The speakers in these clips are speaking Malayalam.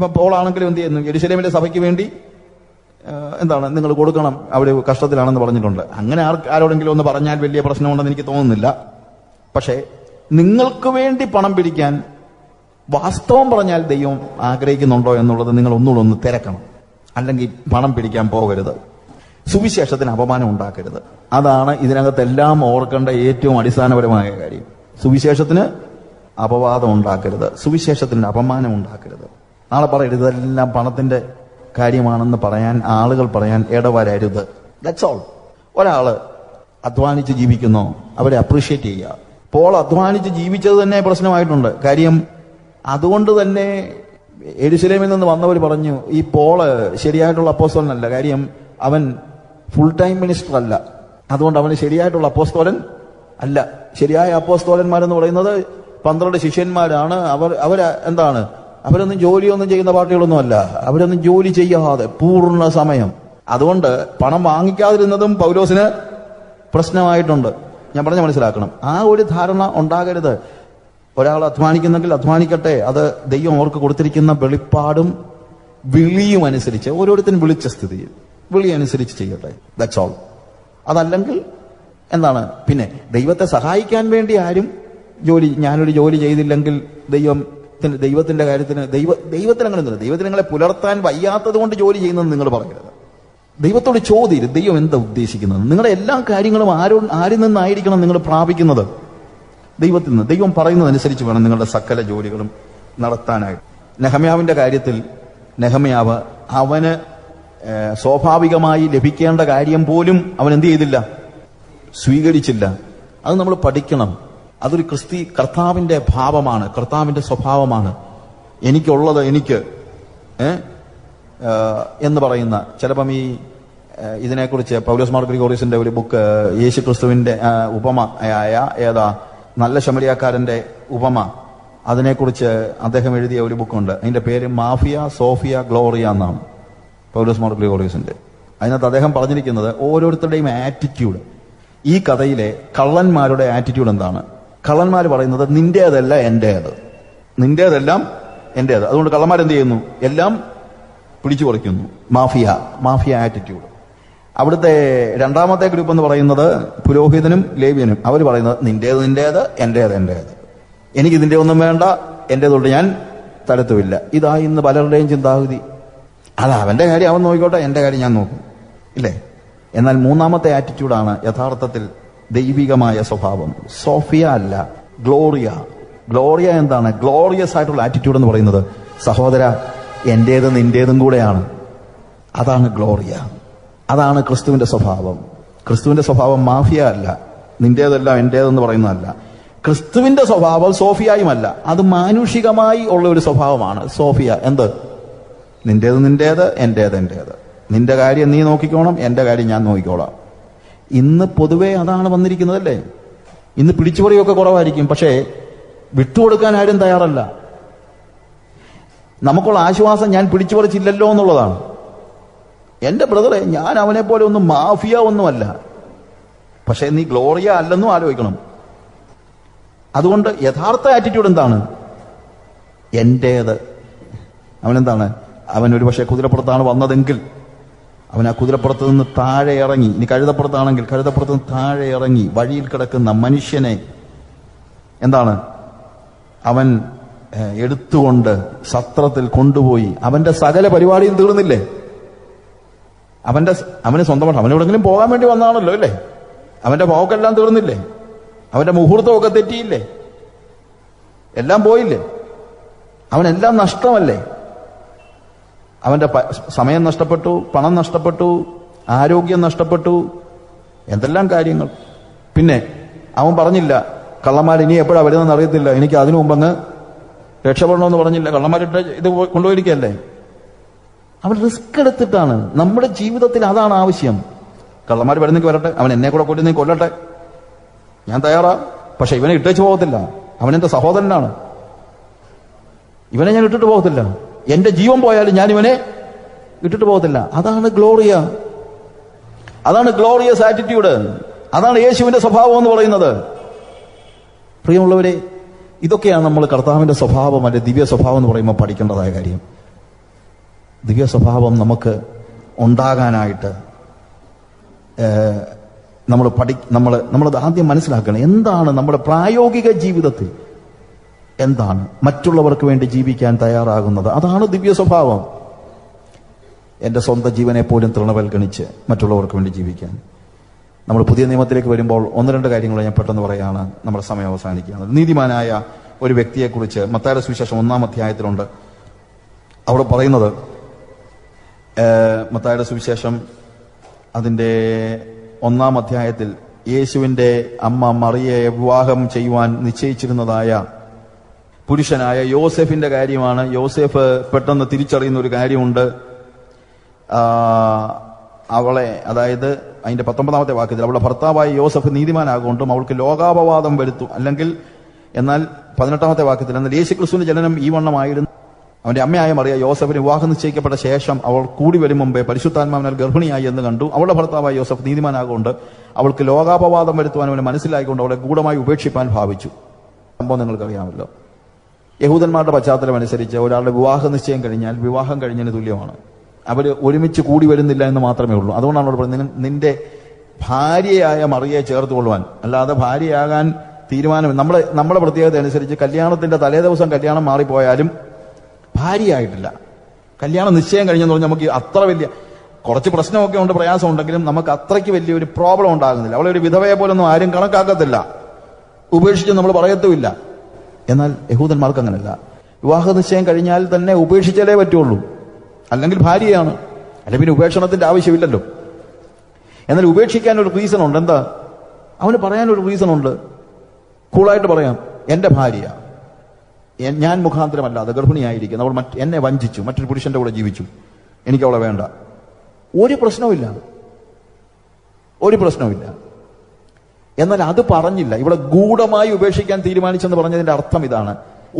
ഇപ്പം പോളാണെങ്കിലും എന്ത് ചെയ്യുന്നു, യെരുശലേമിലെ സഭയ്ക്ക് വേണ്ടി നിങ്ങൾ കൊടുക്കണം, അവർ കഷ്ടത്തിലാണെന്ന് പറഞ്ഞിട്ടുണ്ട്. അങ്ങനെ ആരോടെങ്കിലും ഒന്ന് പറഞ്ഞാൽ വലിയ പ്രശ്നമുണ്ടെന്ന് എനിക്ക് തോന്നുന്നില്ല. പക്ഷേ നിങ്ങൾക്ക് വേണ്ടി പണം പിരിക്കാൻ വാസ്തവം പറഞ്ഞാൽ ദൈവം ആഗ്രഹിക്കുന്നുണ്ടോ എന്നുള്ളത് നിങ്ങൾ ഒന്നുകൂടെ തിരക്കണം. അല്ലെങ്കിൽ പണം പിടിക്കാൻ പോകരുത്. സുവിശേഷത്തിന് അപമാനം ഉണ്ടാക്കരുത്. അതാണ് ഇതിനകത്തെല്ലാം ഓർക്കേണ്ട ഏറ്റവും അടിസ്ഥാനപരമായ കാര്യം. സുവിശേഷത്തിന് അപവാദം ഉണ്ടാക്കരുത്, സുവിശേഷത്തിന് അപമാനം ഉണ്ടാക്കരുത്. നാളെ പറയരുത് ഇതെല്ലാം പണത്തിന്റെ കാര്യമാണെന്ന് ആളുകൾ പറയാൻ ഇടവരരുത്. That's all. ഒരാള് അധ്വാനിച്ച് ജീവിക്കുന്നോ അവരെ അപ്രീഷിയേറ്റ് ചെയ്യുക. പോൾ അധ്വാനിച്ച് ജീവിച്ചത് തന്നെ പ്രശ്നമായിട്ടുണ്ട്. കാര്യം അതുകൊണ്ട് തന്നെ യെരുശലേമിൽ നിന്ന് വന്നവർ പറഞ്ഞു, ഈ പോള് ശരിയായിട്ടുള്ള അപ്പോസ്തലനല്ല. കാര്യം അവൻ ഫുൾ ടൈം മിനിസ്റ്റർ അല്ല, അതുകൊണ്ട് അവന് ശരിയായിട്ടുള്ള അപ്പോസ്തലൻ അല്ല. ശരിയായ അപ്പോസ്തലന്മാരെന്ന് പറയുന്നത് 12 ശിഷ്യന്മാരാണ്. അവരൊന്നും ജോലിയൊന്നും ചെയ്യുന്ന പാർട്ടികളൊന്നും അല്ല. അവരൊന്നും ജോലി ചെയ്യാതെ പൂർണ്ണ സമയം. അതുകൊണ്ട് പണം വാങ്ങിക്കാതിരുന്നതും പൗലോസിന് പ്രശ്നമായിട്ടുണ്ട്. ഞാൻ പറഞ്ഞ മനസ്സിലാക്കണം. ആ ഒരു ധാരണ ഉണ്ടാകരുത്. ഒരാൾ അധ്വാനിക്കുന്നെങ്കിൽ അധ്വാനിക്കട്ടെ. അത് ദൈവം അവർക്ക് കൊടുത്തിരിക്കുന്ന വെളിപ്പാടും വിളിയും അനുസരിച്ച്, ഓരോരുത്തരും വിളിച്ച സ്ഥിതിയിൽ വിളി അനുസരിച്ച് ചെയ്യട്ടെ. That's all. അതല്ലെങ്കിൽ പിന്നെ ദൈവത്തെ സഹായിക്കാൻ വേണ്ടി ആരും ഞാനൊരു ജോലി ചെയ്തില്ലെങ്കിൽ ദൈവത്തിന്റെ കാര്യത്തിന് ദൈവത്തിന് അങ്ങനെ ഒന്നുമില്ല. ദൈവത്തിന് നിങ്ങളെ പുലർത്താൻ വയ്യാത്തത് കൊണ്ട് ജോലി ചെയ്യുന്നത് നിങ്ങൾ പറയരുത്. ദൈവത്തോട് ചോദ്യം, ദൈവം എന്താ ഉദ്ദേശിക്കുന്നത്? നിങ്ങളുടെ എല്ലാ കാര്യങ്ങളും ആരിൽ നിന്നായിരിക്കണം നിങ്ങൾ പ്രാപിക്കുന്നത്? ദൈവത്തിൽ നിന്ന്. ദൈവം പറയുന്നതനുസരിച്ച് വേണം നിങ്ങളുടെ സകല ജോലികളും നടത്താനായിട്ട്. നെഹമ്യാവിന്റെ കാര്യത്തിൽ നെഹമ്യാവ് അവന് സ്വാഭാവികമായി ലഭിക്കേണ്ട കാര്യം പോലും അവൻ എന്ത് ചെയ്തില്ല? സ്വീകരിച്ചില്ല. അത് നമ്മൾ പഠിക്കണം. അതൊരു കർത്താവിന്റെ ഭാവമാണ്, കർത്താവിന്റെ സ്വഭാവമാണ്. എനിക്കുള്ളത് എനിക്ക് എന്ന് പറയുന്ന, ചിലപ്പം ഇതിനെക്കുറിച്ച് പൗലോസ് മാർ ഗ്രിഗോറിയസിന്റെ ഒരു ബുക്ക്, യേശു ക്രിസ്തുവിന്റെ ഉപമയായ നല്ല ശമരിയാക്കാരന്റെ ഉപമ, അതിനെക്കുറിച്ച് അദ്ദേഹം എഴുതിയ ഒരു ബുക്കുണ്ട്. അതിന്റെ പേര് മാഫിയ സോഫിയ ഗ്ലോറിയ എന്നാണ്, പൗലോസ് മാർ ഗ്രിഗോറിയസിന്റെ. അതിനകത്ത് അദ്ദേഹം പറഞ്ഞിരിക്കുന്നത് ഓരോരുത്തരുടെയും ആറ്റിറ്റ്യൂഡ്. ഈ കഥയിലെ കള്ളന്മാരുടെ ആറ്റിറ്റ്യൂഡ് എന്താണ്? കള്ളന്മാർ പറയുന്നത് നിന്റേതല്ല എന്റേത്, നിന്റേതെല്ലാം എന്റേത്. അതുകൊണ്ട് കള്ളന്മാരെന്ത് ചെയ്യുന്നു? എല്ലാം പിടിച്ചു പറിക്കുന്നു. Mafia attitude. അവിടുത്തെ രണ്ടാമത്തെ ഗ്രൂപ്പ് എന്ന് പറയുന്നത് പുരോഹിതനും ലേവ്യനും. അവർ പറയുന്നത് നിന്റേത് നിന്റേത്, എന്റേത് എന്റേത്, എനിക്ക് ഇതിന്റെ ഒന്നും വേണ്ട, എന്റേതുകൊണ്ട് ഞാൻ തരത്തുമില്ല. ഇതാ ഇന്ന് പലരുടെയും ചിന്താഗതി. അവന്റെ കാര്യം അവൻ നോക്കിക്കോട്ടെ, എന്റെ കാര്യം ഞാൻ നോക്കും, ഇല്ലേ? എന്നാൽ മൂന്നാമത്തെ ആറ്റിറ്റ്യൂഡാണ് യഥാർത്ഥത്തിൽ ദൈവികമായ സ്വഭാവം. സോഫിയ അല്ല, ഗ്ലോറിയ. ഗ്ലോറിയ എന്താണ്? ഗ്ലോറിയസ് ആയിട്ടുള്ള ആറ്റിറ്റ്യൂഡ് എന്ന് പറയുന്നത്, സഹോദര, എന്റേത് നിന്റേതും കൂടെയാണ്. അതാണ് ഗ്ലോറിയ. അതാണ് ക്രിസ്തുവിന്റെ സ്വഭാവം. ക്രിസ്തുവിന്റെ സ്വഭാവം മാഫിയ അല്ല, നിന്റേതെല്ലാം എന്റേതെന്ന് പറയുന്നതല്ല. ക്രിസ്തുവിന്റെ സ്വഭാവം സോഫിയായുമല്ല, അത് മാനുഷികമായി ഉള്ള ഒരു സ്വഭാവമാണ് സോഫിയ. നിന്റേത് നിന്റേത്, എന്റേത് എന്റേത്. നിന്റെ കാര്യം നീ നോക്കിക്കോണം, എന്റെ കാര്യം ഞാൻ നോക്കിക്കോളാം. ഇന്ന് പൊതുവെ അതാണ് വന്നിരിക്കുന്നതല്ലേ. ഇന്ന് പിടിച്ചുപറിയൊക്കെ കുറവായിരിക്കും, പക്ഷേ വിട്ടുകൊടുക്കാൻ ആരും തയ്യാറല്ല. നമുക്കുള്ള ആശ്വാസം ഞാൻ പിടിച്ചുപറിച്ചില്ലല്ലോ എന്നുള്ളതാണ്. എന്റെ ബ്രദറെ, ഞാൻ അവനെ പോലെ ഒന്നും മാഫിയ ഒന്നുമല്ല, പക്ഷേ നീ ഗ്ലോറിയ അല്ലെന്നും ആലോചിക്കണം. അതുകൊണ്ട് യഥാർത്ഥ ആറ്റിറ്റ്യൂഡ് എന്താണ്? എന്റേത്. അവനെന്താണ്? അവൻ ഒരു പക്ഷേ കുതിരപ്പുറത്താണ് വന്നതെങ്കിൽ അവൻ ആ കുതിരപ്പുറത്ത് നിന്ന് താഴെ ഇറങ്ങി, ഇനി കഴുതപ്പുറത്താണെങ്കിൽ കഴുതപ്പുറത്ത് നിന്ന് താഴെ ഇറങ്ങി വഴിയിൽ കിടക്കുന്ന മനുഷ്യനെ അവൻ എടുത്തുകൊണ്ട് സത്രത്തിൽ കൊണ്ടുപോയി അവന്റെ സകല പരിപാടിയും തീർന്നില്ലേ? അവന് സ്വന്തമായിട്ട് അവനെവിടെങ്കിലും പോകാൻ വേണ്ടി വന്നതാണല്ലോ, അല്ലേ? അവന്റെ പോക്കെല്ലാം തീർന്നില്ലേ? അവന്റെ മുഹൂർത്തമൊക്കെ തെറ്റിയില്ലേ? എല്ലാം പോയില്ലേ? അവനെല്ലാം നഷ്ടമല്ലേ? അവന്റെ സമയം നഷ്ടപ്പെട്ടു, പണം നഷ്ടപ്പെട്ടു, ആരോഗ്യം നഷ്ടപ്പെട്ടു, എന്തെല്ലാം കാര്യങ്ങൾ. പിന്നെ അവൻ പറഞ്ഞില്ല, കള്ളന്മാർ ഇനി എപ്പോഴാ വരുന്നതെന്ന് അറിയത്തില്ല, എനിക്ക് അതിനു മുമ്പ് അങ്ങ് രക്ഷപ്പെടണമെന്ന് പറഞ്ഞില്ല. കള്ളന്മാരിട്ട് ഇത് കൊണ്ടുപോയിരിക്കല്ലേ? അവൻ റിസ്ക് എടുത്തിട്ടാണ്. നമ്മുടെ ജീവിതത്തിൽ അതാണ് ആവശ്യം. കള്ളന്മാർ വരുന്നെങ്കിൽ വരട്ടെ, അവൻ എന്നെ കൂടെ കൊല്ലുന്നെങ്കിൽ കൊല്ലട്ടെ, ഞാൻ തയ്യാറാ. പക്ഷെ ഇവനെ ഇട്ടേച്ച് പോകത്തില്ല. അവനെന്റെ സഹോദരനാണ്, ഇവനെ ഞാൻ ഇട്ടിട്ട് പോകത്തില്ല. എന്റെ ജീവൻ പോയാലും ഞാൻ ഇവനെ ഇട്ടിട്ട് പോകത്തില്ല. അതാണ് ഗ്ലോറിയ, അതാണ് ഗ്ലോറിയസ് ആറ്റിറ്റ്യൂഡ്, അതാണ് യേശുവിന്റെ സ്വഭാവം എന്ന് പറയുന്നത്. പ്രിയമുള്ളവരെ, ഇതൊക്കെയാണ് നമ്മൾ കർത്താവിന്റെ സ്വഭാവം, അല്ലെ ദിവ്യ സ്വഭാവം എന്ന് പറയുമ്പോൾ പഠിക്കേണ്ടതായ കാര്യം. ദിവ്യ സ്വഭാവം നമുക്ക് ഉണ്ടാകാനായിട്ട് നമ്മളത് ആദ്യം മനസ്സിലാക്കണം. എന്താണ് നമ്മുടെ പ്രായോഗിക ജീവിതത്തിൽ എന്താണ് മറ്റുള്ളവർക്ക് വേണ്ടി ജീവിക്കാൻ തയ്യാറാകുന്നത്? അതാണ് ദിവ്യ സ്വഭാവം. എൻ്റെ സ്വന്തം ജീവനെ പോലും തൃണവൽഗണിച്ച് മറ്റുള്ളവർക്ക് വേണ്ടി ജീവിക്കാൻ. നമ്മൾ പുതിയ നിയമത്തിലേക്ക് വരുമ്പോൾ 1-2 കാര്യങ്ങൾ ഞാൻ പെട്ടെന്ന് പറയാണ്, നമ്മുടെ സമയം അവസാനിക്കുകയാണ്. നീതിമാനായ ഒരു വ്യക്തിയെക്കുറിച്ച് മത്തായിയുടെ സുവിശേഷം 1-ാം അധ്യായത്തിലുണ്ട്. അവിടെ പറയുന്നത്, മത്തായിയുടെ സുവിശേഷം അതിൻ്റെ 1-ാം അധ്യായത്തിൽ യേശുവിൻ്റെ അമ്മ മറിയയെ വിവാഹം ചെയ്യുവാൻ നിശ്ചയിച്ചിരുന്നതായ പുരുഷനായ യോസെഫിന്റെ കാര്യമാണ്. യോസെഫ് പെട്ടെന്ന് തിരിച്ചറിയുന്ന ഒരു കാര്യമുണ്ട്. അവളെ, അതായത് അതിന്റെ 19-ാമത്തെ വാക്യത്തിൽ, അവളുടെ ഭർത്താവായ യോസഫ് നീതിമാനാകൊണ്ടും അവൾക്ക് ലോകാപവാദം വരുത്തും. എന്നാൽ 18-ാമത്തെ വാക്യത്തിൽ, എന്നാൽ യേശുക്രിസ്തുവിന്റെ ജനനം ഈ വണ്ണമായിരുന്നു. അവന്റെ അമ്മയായ മറിയ യോസഫിന് വിവാഹം നിശ്ചയിക്കപ്പെട്ട ശേഷം അവൾ കൂടി വരും മുമ്പേ പരിശുദ്ധാത്മാവിനാൽ ഗർഭിണിയായി എന്ന് കണ്ടു. അവളുടെ ഭർത്താവായ യോസഫ് നീതിമാനാകൊണ്ട് അവൾക്ക് ലോകാപവാദം വരുത്തുവാൻ അവന് മനസ്സിലായിക്കൊണ്ട് അവളെ ഗൂഢമായി ഉപേക്ഷിപ്പാൻ ഭാവിച്ചു. സംഭവം നിങ്ങൾക്കറിയാമല്ലോ. യഹൂദന്മാരുടെ പശ്ചാത്തലം അനുസരിച്ച് ഒരാളുടെ വിവാഹ നിശ്ചയം കഴിഞ്ഞാൽ വിവാഹം കഴിഞ്ഞതിന് തുല്യമാണ്. അവർ ഒരുമിച്ച് കൂടി വരുന്നില്ല എന്ന് മാത്രമേ ഉള്ളൂ. അതുകൊണ്ടാണ് അവിടെ പറയുന്നത്, നിന്റെ ഭാര്യയായ മറിയെ ചേർത്ത് കൊള്ളുവാൻ. അല്ലാതെ ഭാര്യയാകാൻ തീരുമാനം, നമ്മുടെ പ്രത്യേകത അനുസരിച്ച് കല്യാണത്തിന്റെ തലേ ദിവസം കല്യാണം മാറിപ്പോയാലും ഭാര്യയായിട്ടില്ല. കല്യാണം നിശ്ചയം കഴിഞ്ഞെന്ന് പറഞ്ഞാൽ നമുക്ക് അത്ര വലിയ കുറച്ച് പ്രശ്നമൊക്കെ ഉണ്ട്, പ്രയാസം ഉണ്ടെങ്കിലും നമുക്ക് അത്രയ്ക്ക് വലിയൊരു പ്രോബ്ലം ഉണ്ടാകുന്നില്ല. അവളെ ഒരു വിധവയെ പോലൊന്നും ആരും കണക്കാക്കത്തില്ല, ഉപേക്ഷിച്ച് നമ്മൾ പറയത്തുമില്ല. എന്നാൽ യഹൂദന്മാർക്ക് അങ്ങനല്ല. വിവാഹ നിശ്ചയം കഴിഞ്ഞാൽ തന്നെ ഉപേക്ഷിച്ചാലേ പറ്റുള്ളൂ, അല്ലെങ്കിൽ ഭാര്യയാണ്, അല്ലെങ്കിൽ പിന്നെ ഉപേക്ഷണത്തിന്റെ ആവശ്യമില്ലല്ലോ. എന്നാൽ ഉപേക്ഷിക്കാൻ ഒരു റീസൺ ഉണ്ട്. എന്താ? അവന് പറയാനൊരു റീസൺ ഉണ്ട്. കൂളായിട്ട് പറയാം, എന്റെ ഭാര്യ, ഞാൻ മുഖാന്തരമല്ലാതെ ഗർഭിണിയായിരിക്കുന്നു, അവൾ എന്നെ വഞ്ചിച്ചു, മറ്റൊരു പുരുഷന്റെ കൂടെ ജീവിച്ചു, എനിക്ക് അവളെ വേണ്ട. ഒരു പ്രശ്നവുമില്ല. എന്നാൽ അത് പറഞ്ഞില്ല. ഇവിടെ ഗൂഢമായി ഉപേക്ഷിക്കാൻ തീരുമാനിച്ചെന്ന് പറഞ്ഞതിന്റെ അർത്ഥം ഇതാണ്.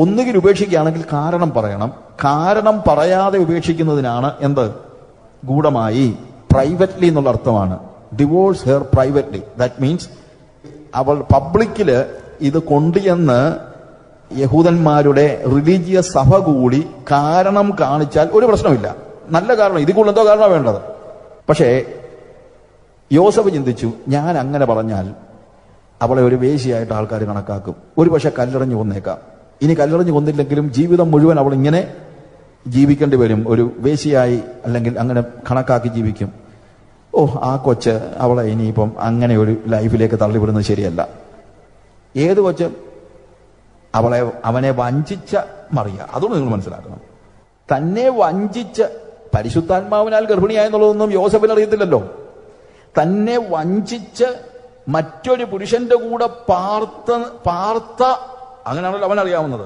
ഒന്നുകിൽ ഉപേക്ഷിക്കുകയാണെങ്കിൽ കാരണം പറയണം. കാരണം പറയാതെ ഉപേക്ഷിക്കുന്നതിനാണ് എന്ത്? ഗൂഢമായി, പ്രൈവറ്റ്ലി എന്നുള്ള അർത്ഥമാണ്. Divorce her privately. That means അവൾ പബ്ലിക്കില് ഇത് കൊണ്ടുചെന്ന് യഹൂദന്മാരുടെ റിലീജിയസ് സഭ കൂടി കാരണം കാണിച്ചാൽ ഒരു പ്രശ്നമില്ല. നല്ല കാരണം, ഇതിൽ കൂടുതൽ എന്തോ കാരണമാണ് വേണ്ടത്. പക്ഷേ യോസഫ് ചിന്തിച്ചു, ഞാൻ അങ്ങനെ പറഞ്ഞാൽ അവളെ ഒരു വേശ്യയായിട്ട് ആൾക്കാർ കണക്കാക്കും, ഒരു പക്ഷെ കല്ലെറിഞ്ഞു കൊന്നേക്കാം. ഇനി കല്ലെറിഞ്ഞു കൊന്നില്ലെങ്കിലും ജീവിതം മുഴുവൻ അവൾ ഇങ്ങനെ ജീവിക്കേണ്ടി വരും, ഒരു വേശ്യയായി, അല്ലെങ്കിൽ അങ്ങനെ കണക്കാക്കി ജീവിക്കും. ആ കൊച്ച് അവളെ ഇനിയിപ്പം അങ്ങനെ ഒരു ലൈഫിലേക്ക് തള്ളിവിടുന്നത് ശരിയല്ല. ഏത് കൊച്ച്? അവനെ വഞ്ചിച്ച മറിയ. അതുകൊണ്ട് നിങ്ങൾ മനസ്സിലാക്കണം, തന്നെ വഞ്ചിച്ച് പരിശുദ്ധാത്മാവിനാൽ ഗർഭിണിയായെന്നുള്ളതൊന്നും യോസഫിന് അറിയത്തില്ലല്ലോ. തന്നെ വഞ്ചിച്ച് മറ്റൊരു പുരുഷന്റെ കൂടെ പാർത്ത അങ്ങനെയാണല്ലോ അവനറിയാവുന്നത്.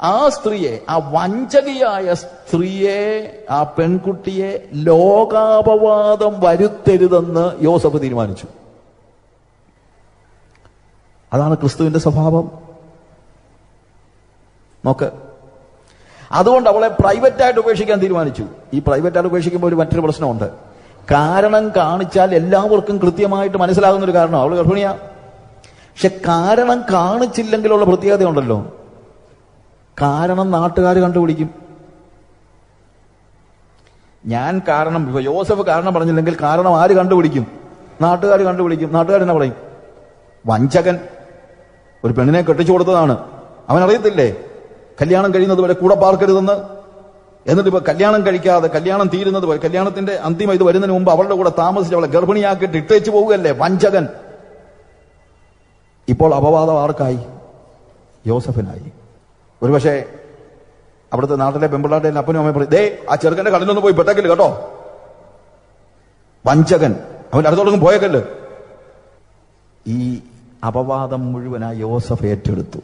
ആ സ്ത്രീയെ, ആ വഞ്ചകിയായ സ്ത്രീയെ, ആ പെൺകുട്ടിയെ ലോകാപവാദം വരുത്തരുതെന്ന് യോസഫ് തീരുമാനിച്ചു. അതാണ് ക്രിസ്തുവിന്റെ സ്വഭാവം. നോക്ക്, അതുകൊണ്ട് അവളെ പ്രൈവറ്റായിട്ട് ഉപേക്ഷിക്കാൻ തീരുമാനിച്ചു. ഈ പ്രൈവറ്റായിട്ട് ഉപേക്ഷിക്കുമ്പോൾ ഒരു മറ്റൊരു പ്രശ്നമുണ്ട്. കാരണം കാണിച്ചാൽ എല്ലാവർക്കും കൃത്യമായിട്ട് മനസ്സിലാകുന്ന ഒരു കാരണം, അവൾ ഗർഭിണിയാ. പക്ഷെ കാരണം കാണിച്ചില്ലെങ്കിലുള്ള പ്രത്യേകതയുണ്ടല്ലോ. കാരണം നാട്ടുകാർ കണ്ടുപിടിക്കും. ഞാൻ കാരണം, ഇപ്പൊ യോസഫ് കാരണം പറഞ്ഞില്ലെങ്കിൽ കാരണം ആര് കണ്ടുപിടിക്കും? നാട്ടുകാർ കണ്ടുപിടിക്കും. നാട്ടുകാർ എന്നാ പറയും? വഞ്ചകൻ, ഒരു പെണ്ണിനെ കെട്ടിച്ചു കൊടുത്തതാണ്, അവനറിയത്തില്ലേ കല്യാണം കഴിയുന്നത് വരെ കൂടെ പാർക്കരുതെന്ന്. എന്നിട്ട് ഇപ്പൊ കല്യാണം കഴിക്കാതെ, കല്യാണം തീരുന്നത് വരെ, കല്യാണത്തിന്റെ അന്തിമ ഇത് വരുന്നതിന് മുമ്പ് അവളുടെ കൂടെ താമസിച്ച് അവളെ ഗർഭിണിയാക്കിയിട്ട് ഇട്ടേച്ചു പോവുകയല്ലേ, വഞ്ചകൻ. ഇപ്പോൾ അപവാദം ആർക്കായി? യോസഫിനായി. ഒരുപക്ഷെ അവിടുത്തെ നാട്ടിലെ പെമ്പിള്ളാരുടെ അപ്പനും അമ്മയും പറയും, ആ ചെറുക്കന്റെ കടലിലൊന്നും പോയി പെട്ടക്കല് കേട്ടോ, വഞ്ചകൻ, അവൻ അടുത്തോടൊന്നും പോയേക്കല്ല്. ഈ അപവാദം മുഴുവനായി യോസഫ് ഏറ്റെടുത്തു.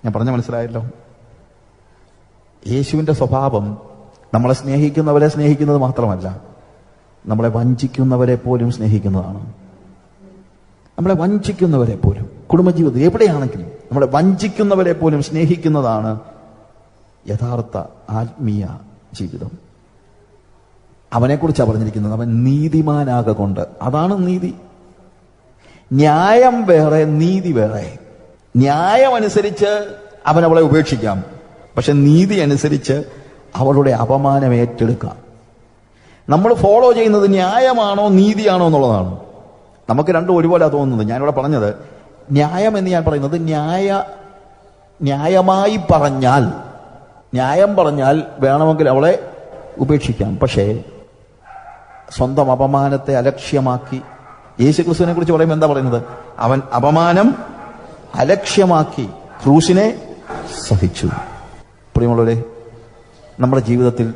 ഞാൻ പറഞ്ഞ മനസ്സിലായല്ലോ. യേശുവിന്റെ സ്വഭാവം നമ്മളെ സ്നേഹിക്കുന്നവരെ സ്നേഹിക്കുന്നത് മാത്രമല്ല, നമ്മളെ വഞ്ചിക്കുന്നവരെ പോലും സ്നേഹിക്കുന്നതാണ്. നമ്മളെ വഞ്ചിക്കുന്നവരെ പോലും, കുടുംബജീവിതത്തിൽ എവിടെയാണെങ്കിലും നമ്മളെ വഞ്ചിക്കുന്നവരെ പോലും സ്നേഹിക്കുന്നതാണ് യഥാർത്ഥ ആത്മീയ ജീവിതം. അവനെക്കുറിച്ചാണ് പറഞ്ഞിരിക്കുന്നത്, അവൻ നീതിമാനാകൊണ്ട്. അതാണ് നീതി. ന്യായം വേറെ, നീതി വേറെ. ന്യായം അനുസരിച്ച് അവൻ അവളെ ഉപേക്ഷിക്കാം, പക്ഷെ നീതി അനുസരിച്ച് അവളുടെ അപമാനം ഏറ്റെടുക്കാം. നമ്മൾ ഫോളോ ചെയ്യുന്നത് ന്യായമാണോ നീതിയാണോ എന്നുള്ളതാണ്. നമുക്ക് രണ്ടും ഒരുപോലെ തോന്നുന്നത്. ഞാനിവിടെ പറഞ്ഞത് ന്യായം എന്ന് ഞാൻ പറയുന്നത് ന്യായമായി പറഞ്ഞാൽ, ന്യായം പറഞ്ഞാൽ വേണമെങ്കിൽ അവളെ ഉപേക്ഷിക്കാം. പക്ഷേ സ്വന്തം അപമാനത്തെ അലക്ഷ്യമാക്കി, യേശുക്രിസ്തുവിനെ കുറിച്ച് പറയുമ്പോൾ എന്താ പറയുന്നത്? അവൻ അപമാനം അലക്ഷ്യമാക്കി ക്രൂശിനെ സഹിച്ചു. പ്രിയമുള്ളവരെ, നമ്മുടെ ജീവിതത്തിൽ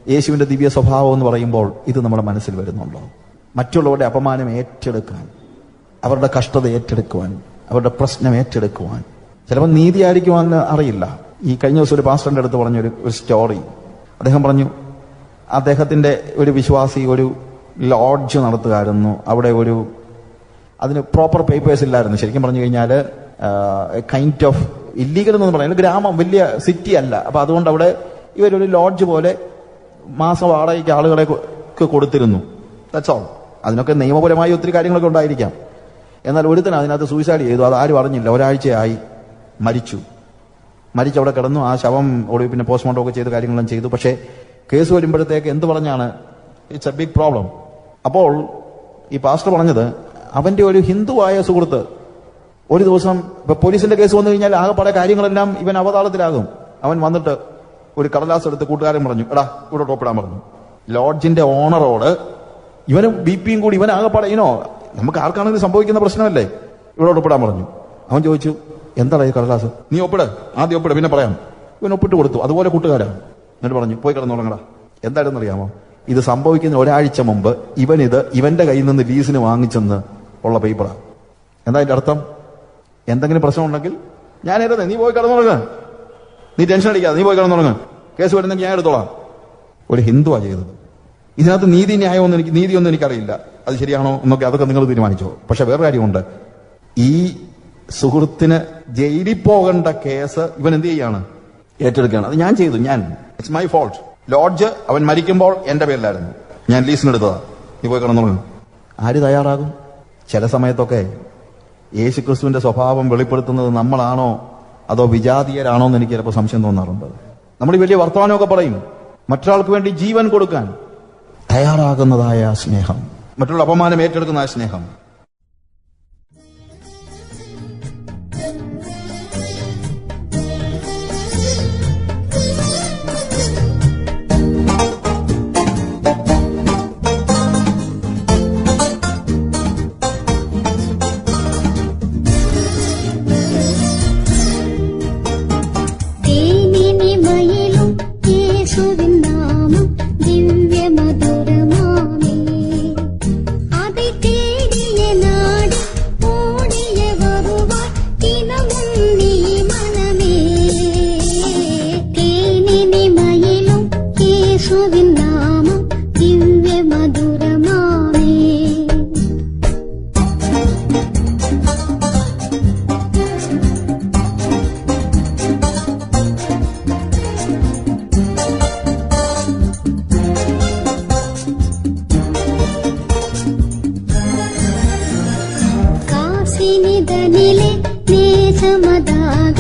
യേശുവിന്റെ ദിവ്യ സ്വഭാവം എന്ന് പറയുമ്പോൾ ഇത് നമ്മുടെ മനസ്സിൽ വരുന്നുണ്ടോ? മറ്റുള്ളവരുടെ അപമാനം ഏറ്റെടുക്കാൻ, അവരുടെ കഷ്ടത ഏറ്റെടുക്കുവാൻ, അവരുടെ പ്രശ്നം ഏറ്റെടുക്കുവാൻ. ചിലപ്പോൾ നീതിയായിരിക്കുവാന്ന് അറിയില്ല. ഈ കഴിഞ്ഞ ദിവസം ഒരു പാസ്റ്ററിന്റെ അടുത്ത് പറഞ്ഞൊരു സ്റ്റോറി. അദ്ദേഹം പറഞ്ഞു, അദ്ദേഹത്തിന്റെ ഒരു വിശ്വാസി ഒരു ലോഡ്ജ് നടത്തുകയായിരുന്നു. അവിടെ അതിന് പ്രോപ്പർ പേപ്പേഴ്സ് ഇല്ലായിരുന്നു. ശരിക്കും പറഞ്ഞു കഴിഞ്ഞാൽ കൈൻഡ് ഓഫ് ഇല്ലീഗൽ എന്നൊന്നും പറയാം. ഗ്രാമം, വലിയ സിറ്റി അല്ല. അപ്പൊ അതുകൊണ്ട് അവിടെ ഇവരൊരു ലോഡ്ജ് പോലെ മാസം വാടകയ്ക്ക് ആളുകളെ കൊടുത്തിരുന്നു. That's all. അതിനൊക്കെ നിയമപരമായി ഒത്തിരി കാര്യങ്ങളൊക്കെ ഉണ്ടായിരിക്കാം. എന്നാൽ ഒരുത്തന് അതിനകത്ത് സൂയിസൈഡ് ചെയ്തു. അത് ആരും അറിഞ്ഞില്ല. ഒരാഴ്ചയായി മരിച്ചവിടെ കിടന്നു. ആ ശവം പിന്നെ പോസ്റ്റ്മോർട്ടം ഒക്കെ ചെയ്ത് കാര്യങ്ങളെല്ലാം ചെയ്തു. പക്ഷേ കേസ് വരുമ്പോഴത്തേക്ക് എന്ത് പറഞ്ഞാണ്, ഇറ്റ്സ് എ ബിഗ് പ്രോബ്ലം. അപ്പോൾ ഈ പാസ്റ്റർ പറഞ്ഞത്, അവന്റെ ഒരു ഹിന്ദുവായ സുഹൃത്ത് ഒരു ദിവസം, ഇപ്പൊ പോലീസിന്റെ കേസ് വന്നു കഴിഞ്ഞാൽ ആകെപ്പാടെ കാര്യങ്ങളെല്ലാം ഇവൻ അവതാളത്തിലാകും. അവൻ വന്നിട്ട് ഒരു കടലാസ് എടുത്ത് കൂട്ടുകാരൻ പറഞ്ഞു, എടാ ഇവിടെ ടോപ്പിടാൻ പറഞ്ഞു. ലോഡ്ജിന്റെ ഓണറോട് ഇവനും ബിപിയും കൂടി, ഇവൻ ആകെപ്പാടെ നമുക്ക് ആർക്കാണെങ്കിലും സംഭവിക്കുന്ന പ്രശ്നമല്ലേ, ഇവിടെ ഒപ്പിടാൻ പറഞ്ഞു. അവൻ ചോദിച്ചു, എന്താണ് ഈ കടലാസ്? നീ ഒപ്പിട്, ആദ്യം ഒപ്പിട്, പിന്നെ പറയാം. ഇവൻ ഒപ്പിട്ട് കൊടുത്തു. അതുപോലെ കൂട്ടുകാരാണ്. എന്നിട്ട് പറഞ്ഞു, പോയി കിടന്നുറങ്ങടാ. എന്തായിരുന്നു അറിയാമോ? ഇത് സംഭവിക്കുന്ന ഒരാഴ്ച മുമ്പ് ഇവന്റെ കയ്യിൽ നിന്ന് ലീസിന് വാങ്ങിച്ചെന്ന് ഉള്ള പേപ്പറാണ്. എന്താ അതിന്റെ അർത്ഥം? എന്തെങ്കിലും പ്രശ്നം ഉണ്ടെങ്കിൽ ഞാൻ എഴുതുന്നത്, നീ പോയി കിടന്നുറങ്ങ, നീ ടെൻഷൻ അടിക്കാതെ നീ പോയി കിടന്നുറങ്ങ, കേസ് വരുന്നെങ്കിൽ ഞാൻ എടുത്തോളാം. ഒരു ഹിന്ദുവാ ചെയ്തത്. ഇതിനകത്ത് നീതിയൊന്നും എനിക്കറിയില്ല, അത് ശരിയാണോ എന്നൊക്കെ അതൊക്കെ നിങ്ങൾ തീരുമാനിച്ചോ. പക്ഷെ വേറെ കാര്യമുണ്ട്, ഈ സുഹൃത്തിന് ജയിലിൽ പോകേണ്ട കേസ് ഇവൻ എന്ത് ചെയ്യാണ്? ഏറ്റെടുക്കുകയാണ്. അത് ഞാൻ ചെയ്തു. It's my fault. ലോഡ്ജ് അവൻ മരിക്കുമ്പോൾ എന്റെ പേരിലായിരുന്നു, ഞാൻ ലീസിനെടുത്തതാ. നീ പോയി കിടന്നുറങ്ങും. ആര് തയ്യാറാകും? ചില സമയത്തൊക്കെ യേശുക്രിസ്തുവിന്റെ സ്വഭാവം വെളിപ്പെടുത്തുന്നത് നമ്മളാണോ അതോ വിജാതീയരാണോ എന്ന് എനിക്ക് ചിലപ്പോൾ സംശയം തോന്നാറുണ്ട്. നമ്മൾ ഈ വലിയ വർത്തമാനമൊക്കെ പറയും, മറ്റൊരാൾക്ക് വേണ്ടി ജീവൻ കൊടുക്കാൻ തയ്യാറാകുന്നതായ സ്നേഹം, മറ്റുള്ള അപമാനം ഏറ്റെടുക്കുന്ന ആ സ്നേഹം. ിലെ നേസമതാക